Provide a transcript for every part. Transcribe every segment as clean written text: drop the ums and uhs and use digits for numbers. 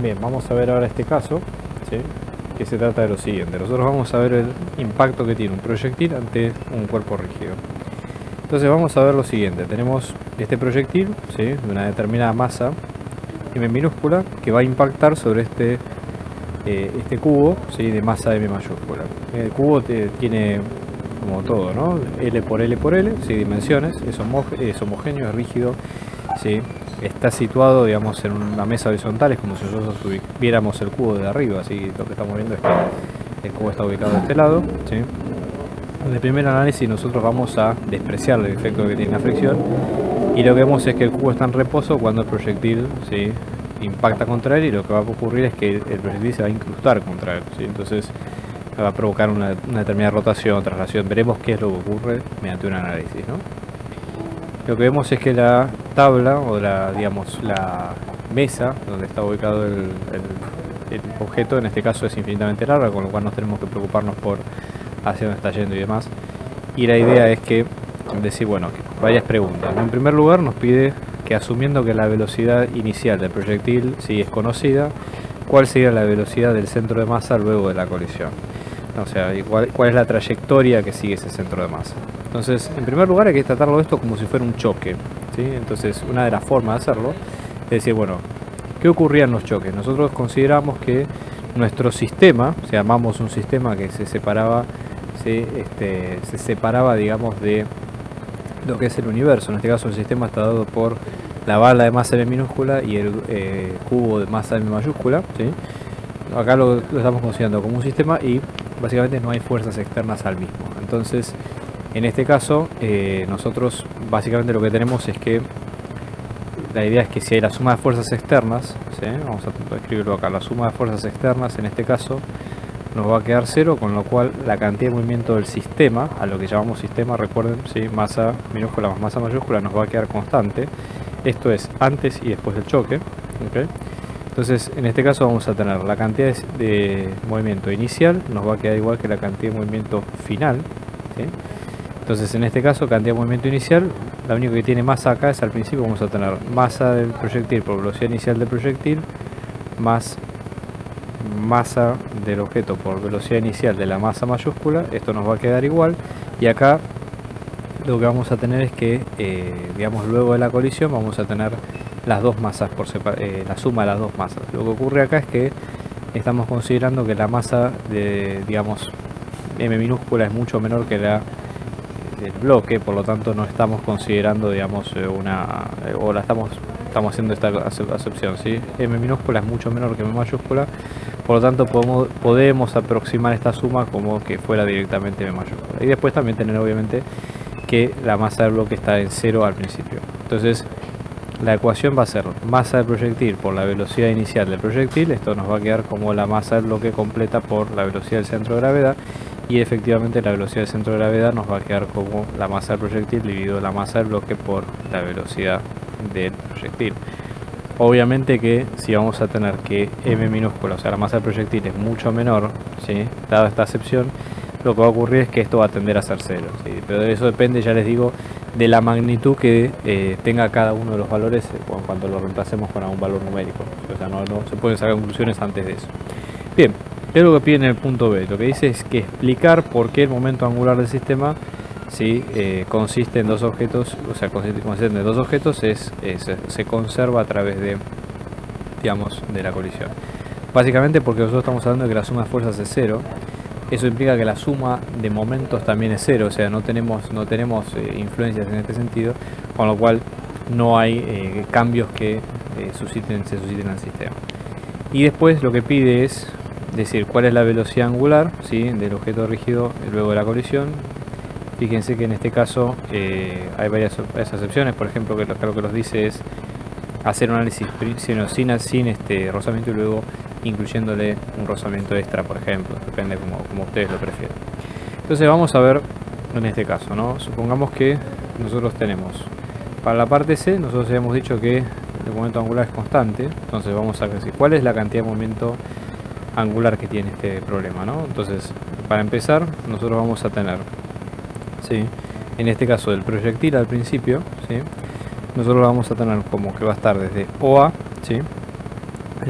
Bien, vamos a ver ahora este caso, ¿sí? Que se trata de lo siguiente. Nosotros vamos a ver el impacto que tiene un proyectil ante un cuerpo rígido. Entonces vamos a ver lo siguiente. Tenemos este proyectil, ¿sí? De una determinada masa m minúscula que va a impactar sobre este cubo, ¿sí? De masa m mayúscula. El cubo tiene, como todo, ¿no? L por L por L, ¿sí? Dimensiones, es homogéneo, es rígido, ¿sí? Está situado, digamos, en una mesa horizontal, es como si nosotros viéramos el cubo de arriba, así lo que estamos viendo es que el cubo está ubicado de este lado, ¿sí? En el primer análisis nosotros vamos a despreciar el efecto que tiene la fricción y lo que vemos es que el cubo está en reposo cuando el proyectil, ¿sí? Impacta contra él, y lo que va a ocurrir es que el proyectil se va a incrustar contra él, ¿sí? Entonces va a provocar una determinada rotación, traslación. Veremos qué es lo que ocurre mediante un análisis, ¿no? Lo que vemos es que la tabla o la mesa donde está ubicado el objeto, en este caso, es infinitamente larga, con lo cual nos tenemos que preocuparnos por hacia dónde está yendo y demás. Y la idea es que decir, bueno, varias preguntas. En primer lugar, nos pide que, asumiendo que la velocidad inicial del proyectil sí es conocida, ¿cuál sería la velocidad del centro de masa luego de la colisión? O sea, ¿cuál es la trayectoria que sigue ese centro de masa? Entonces, en primer lugar, hay que tratarlo esto como si fuera un choque, ¿sí? Entonces, una de las formas de hacerlo es decir, bueno, ¿qué ocurría en los choques? Nosotros consideramos que nuestro sistema, o sea, llamamos un sistema que se separaba, se separaba, digamos, de lo que es el universo. En este caso, el sistema está dado por la bala de masa m minúscula y el cubo de masa m mayúscula, ¿sí? Acá lo estamos considerando como un sistema y básicamente no hay fuerzas externas al mismo. Entonces, en este caso, nosotros básicamente lo que tenemos es que la idea es que si hay la suma de fuerzas externas, ¿sí? Vamos a escribirlo acá, la suma de fuerzas externas en este caso nos va a quedar 0, con lo cual la cantidad de movimiento del sistema, a lo que llamamos sistema, recuerden, ¿sí? Masa minúscula más masa mayúscula, nos va a quedar constante. Esto es antes y después del choque, ¿okay? Entonces, en este caso vamos a tener la cantidad de movimiento inicial, nos va a quedar igual que la cantidad de movimiento final, ¿sí? Entonces, en este caso, cantidad de movimiento inicial, la única que tiene masa acá es al principio. Vamos a tener masa del proyectil por velocidad inicial del proyectil más masa del objeto por velocidad inicial de la masa mayúscula. Esto nos va a quedar igual, y acá lo que vamos a tener es que, digamos, luego de la colisión vamos a tener las dos masas por la suma de las dos masas. Lo que ocurre acá es que estamos considerando que la masa de, digamos, m minúscula es mucho menor que la del bloque, por lo tanto no estamos considerando, digamos, estamos haciendo esta acepción, ¿sí? M minúscula es mucho menor que m mayúscula, por lo tanto podemos aproximar esta suma como que fuera directamente m mayúscula. Y después también tener, obviamente, que la masa del bloque está en 0 al principio. Entonces, la ecuación va a ser masa del proyectil por la velocidad inicial del proyectil. Esto nos va a quedar como la masa del bloque completa por la velocidad del centro de gravedad, y efectivamente la velocidad del centro de gravedad nos va a quedar como la masa del proyectil dividido la masa del bloque por la velocidad del proyectil. Obviamente que si vamos a tener que m minúscula, o sea, la masa del proyectil es mucho menor, ¿sí? Dada esta acepción, lo que va a ocurrir es que esto va a tender a ser 0, ¿sí? Pero de eso depende, ya les digo, de la magnitud que tenga cada uno de los valores en cuanto lo reemplacemos con algún valor numérico. O sea, no se pueden sacar conclusiones antes de eso. Bien, ¿qué es lo que pide en el punto B? Lo que dice es que explicar por qué el momento angular del sistema, ¿sí? Consiste en dos objetos, o sea, consiste en dos objetos, se conserva a través de, digamos, de la colisión. Básicamente porque nosotros estamos hablando de que la suma de fuerzas es 0. Eso implica que la suma de momentos también es 0, o sea, no tenemos influencias en este sentido, con lo cual no hay cambios que se susciten al sistema. Y después lo que pide es decir cuál es la velocidad angular, ¿sí? Del objeto rígido luego de la colisión. Fíjense que en este caso hay varias excepciones. Por ejemplo, que lo que nos dice es hacer un análisis sin este rozamiento y luego incluyéndole un rozamiento extra, por ejemplo. Depende como ustedes lo prefieran. Entonces vamos a ver en este caso, ¿no? Supongamos que nosotros tenemos, para la parte C, nosotros habíamos dicho que el momento angular es constante. Entonces vamos a decir cuál es la cantidad de momento angular que tiene este problema, ¿no? Entonces, para empezar, nosotros vamos a tener, ¿sí? En este caso del proyectil al principio, ¿sí? Nosotros lo vamos a tener como que va a estar desde OA, ¿sí?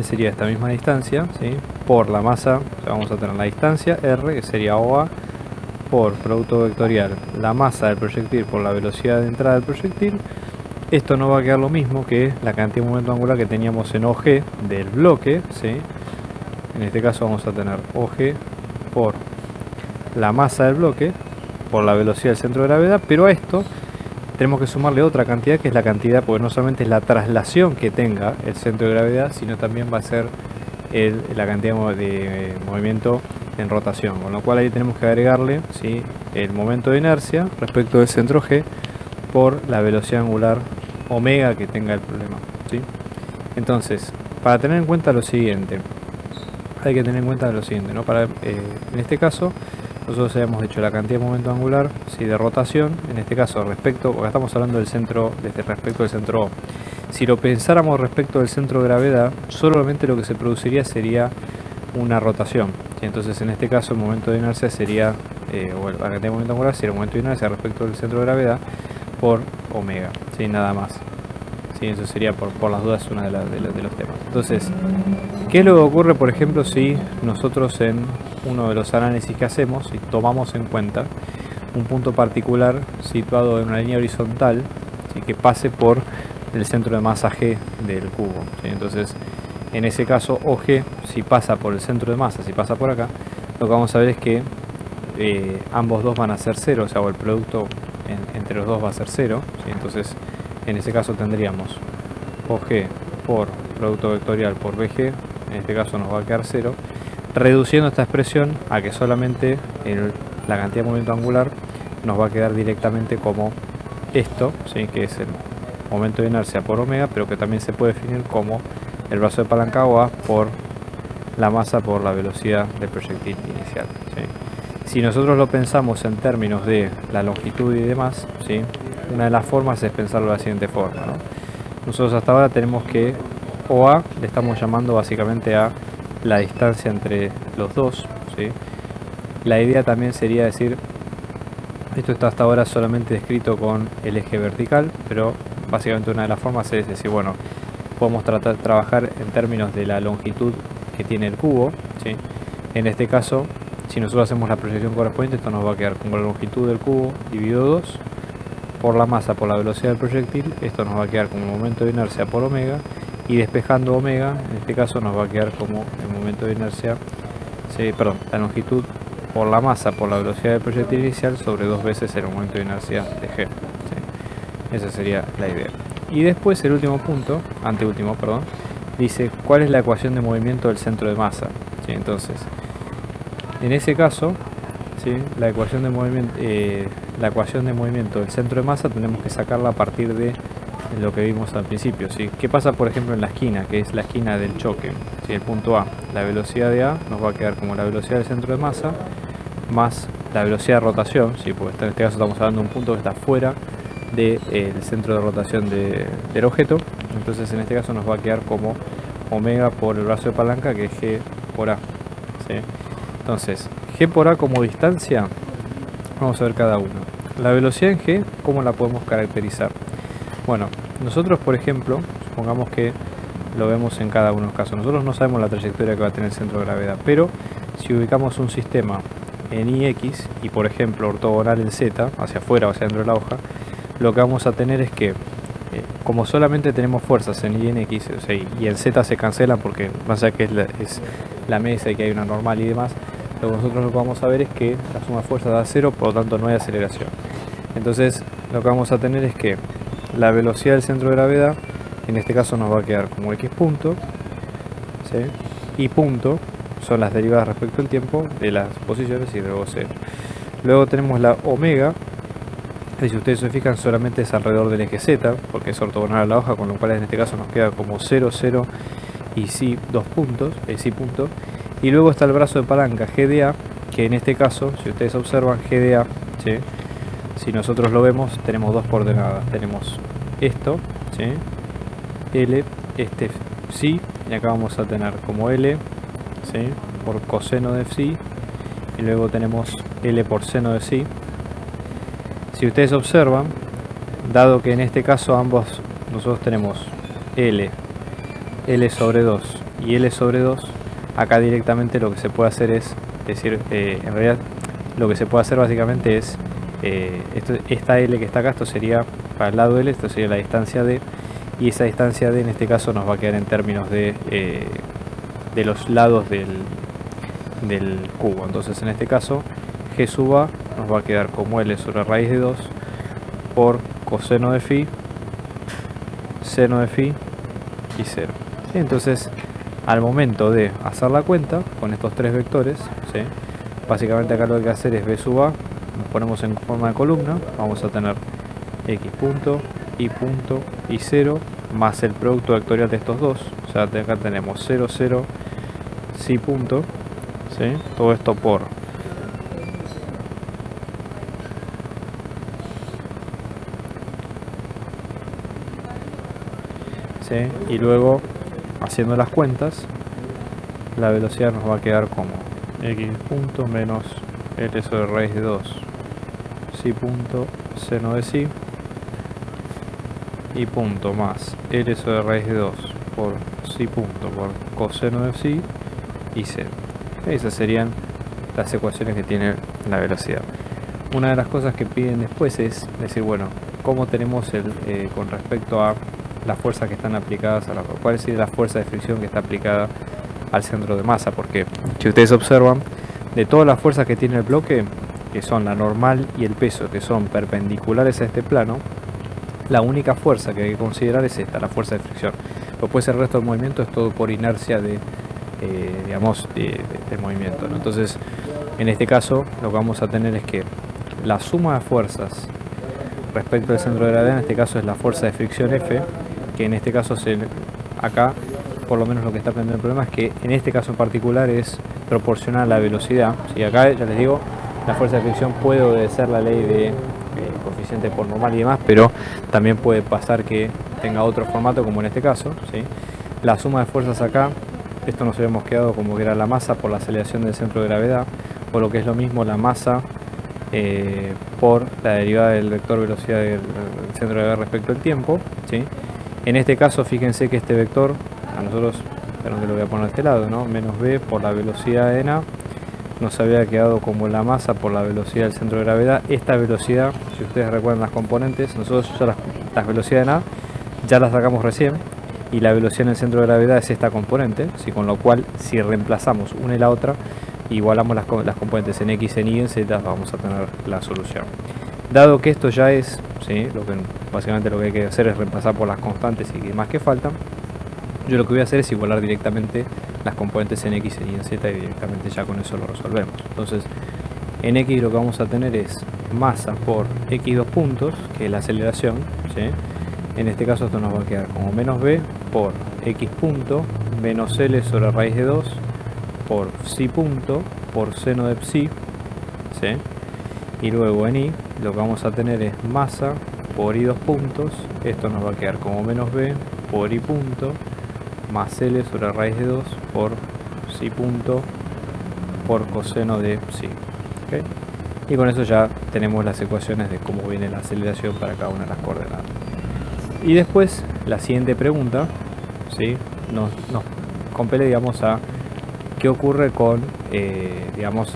sería esta misma distancia, ¿sí? Por la masa, o sea, vamos a tener la distancia R, que sería OA, por producto vectorial, la masa del proyectil por la velocidad de entrada del proyectil. Esto nos va a quedar lo mismo que la cantidad de momento angular que teníamos en OG del bloque, ¿sí? En este caso vamos a tener OG por la masa del bloque por la velocidad del centro de gravedad, pero a esto tenemos que sumarle otra cantidad, que es la cantidad, porque no solamente es la traslación que tenga el centro de gravedad, sino también va a ser la cantidad de movimiento en rotación, con lo cual ahí tenemos que agregarle, ¿sí?, el momento de inercia respecto del centro G por la velocidad angular omega que tenga el problema, ¿sí? Entonces, para tener en cuenta lo siguiente, hay que tener en cuenta lo siguiente, ¿no? En este caso nosotros habíamos hecho la cantidad de momento angular, ¿sí?, de rotación, en este caso respecto, porque estamos hablando del centro, respecto del centro O. Si lo pensáramos respecto del centro de gravedad, solamente lo que se produciría sería una rotación, ¿sí? Entonces en este caso el momento de inercia sería, o la cantidad de momento angular sería el momento de inercia respecto del centro de gravedad por omega, ¿sí?, nada más. Sí, eso sería por las dudas uno de los temas. Entonces, ¿qué es lo que ocurre, por ejemplo, si nosotros en uno de los análisis que hacemos y tomamos en cuenta un punto particular situado en una línea horizontal, ¿sí?, que pase por el centro de masa G del cubo, ¿sí? Entonces, en ese caso OG, si pasa por el centro de masa, si pasa por acá, lo que vamos a ver es que ambos dos van a ser cero, o sea, o el producto entre los dos va a ser cero, ¿sí? Entonces, en ese caso tendríamos OG por producto vectorial por BG, en este caso nos va a quedar 0, reduciendo esta expresión a que solamente la cantidad de momento angular nos va a quedar directamente como esto, ¿sí?, que es el momento de inercia por omega, pero que también se puede definir como el brazo de palanca OA por la masa por la velocidad del proyectil inicial, ¿sí? Si nosotros lo pensamos en términos de la longitud y demás, ¿sí?, una de las formas es pensarlo de la siguiente forma, ¿no? Nosotros hasta ahora tenemos que OA le estamos llamando básicamente a la distancia entre los dos, ¿sí? La idea también sería decir, esto está hasta ahora solamente descrito con el eje vertical, pero básicamente una de las formas es decir, bueno, podemos trabajar en términos de la longitud que tiene el cubo, ¿sí? En este caso, si nosotros hacemos la proyección correspondiente, esto nos va a quedar como la longitud del cubo dividido 2 por la masa por la velocidad del proyectil. Esto nos va a quedar como momento de inercia por omega, y despejando omega, en este caso nos va a quedar como el momento de inercia, la longitud por la masa por la velocidad del proyectil inicial sobre 2 veces el momento de inercia de G, ¿sí? Esa sería la idea. Y después el último punto, anteúltimo, perdón, dice cuál es la ecuación de movimiento del centro de masa, ¿sí? Entonces, en ese caso, ¿sí?, la ecuación de movimiento del centro de masa tenemos que sacarla a partir de lo que vimos al principio, ¿sí? ¿Qué pasa, por ejemplo, en la esquina, que es la esquina del choque, ¿sí?, el punto A? La velocidad de A nos va a quedar como la velocidad del centro de masa más la velocidad de rotación, ¿sí?, porque en este caso estamos hablando de un punto que está fuera del centro de rotación del objeto. Entonces en este caso nos va a quedar como omega por el brazo de palanca, que es G por A, ¿sí? Entonces, G por A como distancia, vamos a ver cada uno. La velocidad en G, ¿cómo la podemos caracterizar? Bueno, nosotros, por ejemplo, supongamos que lo vemos en cada uno de los casos. Nosotros no sabemos la trayectoria que va a tener el centro de gravedad, pero si ubicamos un sistema en IX y, por ejemplo, ortogonal en Z, hacia afuera o hacia dentro de la hoja, lo que vamos a tener es que, como solamente tenemos fuerzas en Y en X, o sea, y en Z se cancelan porque más allá que es la mesa y que hay una normal y demás, lo que nosotros lo que vamos a ver es que la suma de fuerzas da 0, por lo tanto no hay aceleración. Entonces lo que vamos a tener es que la velocidad del centro de gravedad, en este caso nos va a quedar como X punto, ¿sí?, y punto son las derivadas respecto al tiempo de las posiciones y luego 0. Luego tenemos la omega, y si ustedes se fijan solamente es alrededor del eje Z, porque es ortogonal a la hoja, con lo cual en este caso nos queda como 0, 0 y sí 2 puntos, sí punto. Y luego está el brazo de palanca GDA, que en este caso, si ustedes observan GDA, ¿sí?, si nosotros lo vemos, tenemos dos coordenadas. Tenemos esto, ¿sí?, L, este psi, y acá vamos a tener como L, ¿sí?, por coseno de psi, y luego tenemos L por seno de psi. Si ustedes observan, dado que en este caso ambos nosotros tenemos L sobre 2 y L sobre 2, acá directamente lo que se puede hacer es decir, en realidad lo que se puede hacer básicamente es esta L que está acá, esto sería para el lado L, esto sería la distancia D, y esa distancia D en este caso nos va a quedar en términos de los lados del cubo. Entonces en este caso G sub A nos va a quedar como L sobre raíz de 2 por coseno de phi, seno de phi y 0. Entonces al momento de hacer la cuenta con estos tres vectores, ¿sí? Básicamente acá lo que hay que hacer es B sub A, nos ponemos en forma de columna, vamos a tener X punto, Y punto y 0 más el producto vectorial de estos dos, o sea, acá tenemos 0, 0, sí punto, ¿sí? Todo esto por ¿sí? Y luego haciendo las cuentas, la velocidad nos va a quedar como X punto menos L sobre raíz de 2 sí punto seno de sí y punto más L sobre raíz de 2 por sí punto por coseno de sí y 0. Esas serían las ecuaciones que tiene la velocidad. Una de las cosas que piden después es decir, bueno, ¿cómo tenemos con respecto a las fuerzas que están aplicadas cuál es la fuerza de fricción que está aplicada al centro de masa? Porque si ustedes observan, de todas las fuerzas que tiene el bloque, que son la normal y el peso, que son perpendiculares a este plano, la única fuerza que hay que considerar es esta, la fuerza de fricción. Después el resto del movimiento es todo por inercia del movimiento, ¿no? Entonces en este caso lo que vamos a tener es que la suma de fuerzas respecto al centro de gravedad en este caso es la fuerza de fricción F, que en este caso acá por lo menos lo que está aprendiendo el problema es que en este caso en particular es proporcional a la velocidad. ¿Sí? Acá ya les digo, la fuerza de fricción puede obedecer la ley de coeficiente por normal y demás, pero también puede pasar que tenga otro formato como en este caso, ¿sí? La suma de fuerzas acá, esto nos habíamos quedado como que era la masa por la aceleración del centro de gravedad, o lo que es lo mismo la masa por la derivada del vector velocidad del centro de gravedad respecto al tiempo, ¿sí? En este caso fíjense que este vector a nosotros, pero que lo voy a poner a este lado, ¿no? Menos b por la velocidad en A nos había quedado como la masa por la velocidad del centro de gravedad. Esta velocidad, si ustedes recuerdan las componentes, nosotros ya las velocidades en A ya las sacamos recién, y la velocidad en el centro de gravedad es esta componente, ¿sí? Con lo cual si reemplazamos una y la otra, igualamos las componentes en X, en Y, en Z, vamos a tener la solución. Dado que esto ya es, ¿sí? Básicamente lo que hay que hacer es reemplazar por las constantes y demás que faltan, yo lo que voy a hacer es igualar directamente las componentes en X, en Y, en Z, y directamente ya con eso lo resolvemos. Entonces en X lo que vamos a tener es masa por X dos puntos, que es la aceleración, ¿sí? En este caso esto nos va a quedar como menos b por X punto menos L sobre raíz de 2 por psi punto por seno de psi, ¿sí? Y luego en Y lo que vamos a tener es masa por Y dos puntos, esto nos va a quedar como menos b por Y punto más L sobre raíz de 2 por psi punto por coseno de psi, ¿okay? Y con eso ya tenemos las ecuaciones de cómo viene la aceleración para cada una de las coordenadas. Y después la siguiente pregunta, ¿sí? nos compele, digamos, a qué ocurre con digamos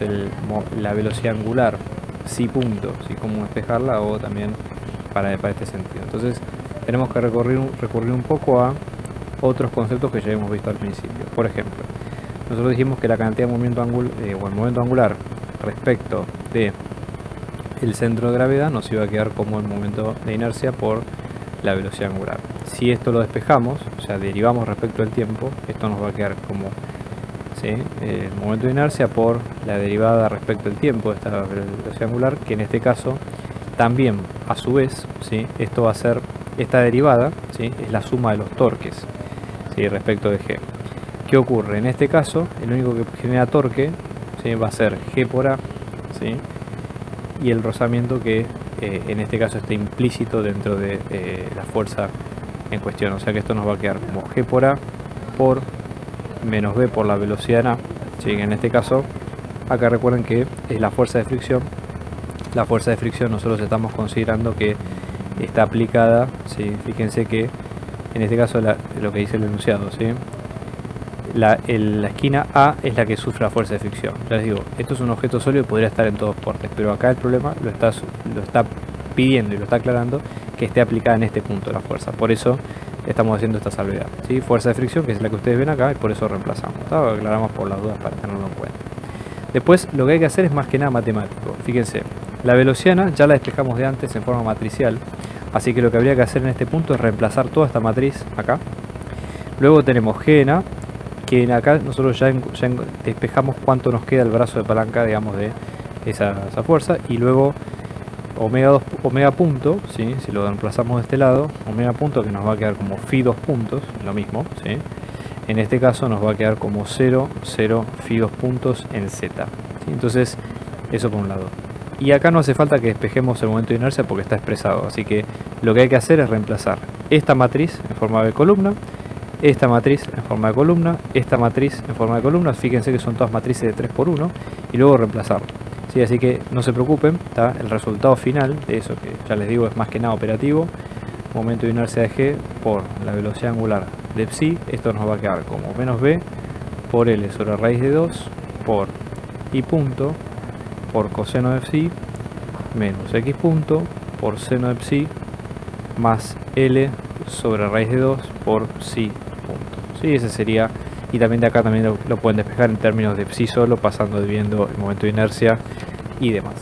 la velocidad angular, psi punto, ¿sí? Cómo despejarla, o también para este sentido. Entonces tenemos que recurrir un poco a otros conceptos que ya hemos visto al principio. Por ejemplo, nosotros dijimos que la cantidad de movimiento angular o el momento angular respecto de el centro de gravedad nos iba a quedar como el momento de inercia por la velocidad angular. Si esto lo despejamos, o sea, derivamos respecto al tiempo, esto nos va a quedar como, ¿sí? El momento de inercia por la derivada respecto al tiempo de esta velocidad angular, que en este caso también a su vez, ¿sí? Esto va a ser, esta derivada, ¿sí? Es la suma de los torques, ¿sí? Respecto de G. ¿Qué ocurre? En este caso el único que genera torque, ¿sí? Va a ser G por A, ¿sí? Y el rozamiento que en este caso está implícito dentro de la fuerza en cuestión, o sea que esto nos va a quedar como G por A por menos B por la velocidad en A, ¿sí? En este caso acá recuerden que es la fuerza de fricción. La fuerza de fricción nosotros estamos considerando que está aplicada, ¿sí? Fíjense que en este caso lo que dice el enunciado, ¿sí? la esquina A es la que sufre la fuerza de fricción. Ya les digo, esto es un objeto sólido y podría estar en todos partes, pero acá el problema lo está pidiendo y lo está aclarando que esté aplicada en este punto la fuerza. Por eso estamos haciendo esta salvedad, ¿sí? Fuerza de fricción, que es la que ustedes ven acá, y por eso reemplazamos. Lo aclaramos por las dudas para tenerlo en cuenta. Después lo que hay que hacer es más que nada matemático. Fíjense, la velociana ya la despejamos de antes en forma matricial, así que lo que habría que hacer en este punto es reemplazar toda esta matriz acá. Luego tenemos G en A, que en acá nosotros ya despejamos cuánto nos queda el brazo de palanca, digamos, de esa fuerza, y luego omega punto, ¿sí? Si lo reemplazamos de este lado, omega punto, que nos va a quedar como phi 2 puntos, lo mismo, ¿sí? En este caso nos va a quedar como 0, 0, phi 2 puntos en z, ¿sí? Entonces, eso por un lado. Y acá no hace falta que despejemos el momento de inercia porque está expresado, así que lo que hay que hacer es reemplazar esta matriz en forma de columna, esta matriz en forma de columna, esta matriz en forma de columna. Fíjense que son todas matrices de 3 por 1 y luego reemplazar. Sí, así que no se preocupen, ¿tá? El resultado final de eso, que ya les digo es más que nada operativo, momento de inercia de G por la velocidad angular de psi, esto nos va a quedar como menos b por L sobre raíz de 2 por I punto por coseno de psi menos X punto por seno de psi más L sobre raíz de 2 por psi punto. Sí, ese sería. Y también de acá también lo pueden despejar en términos de psi solo, pasando viendo el momento de inercia y demás.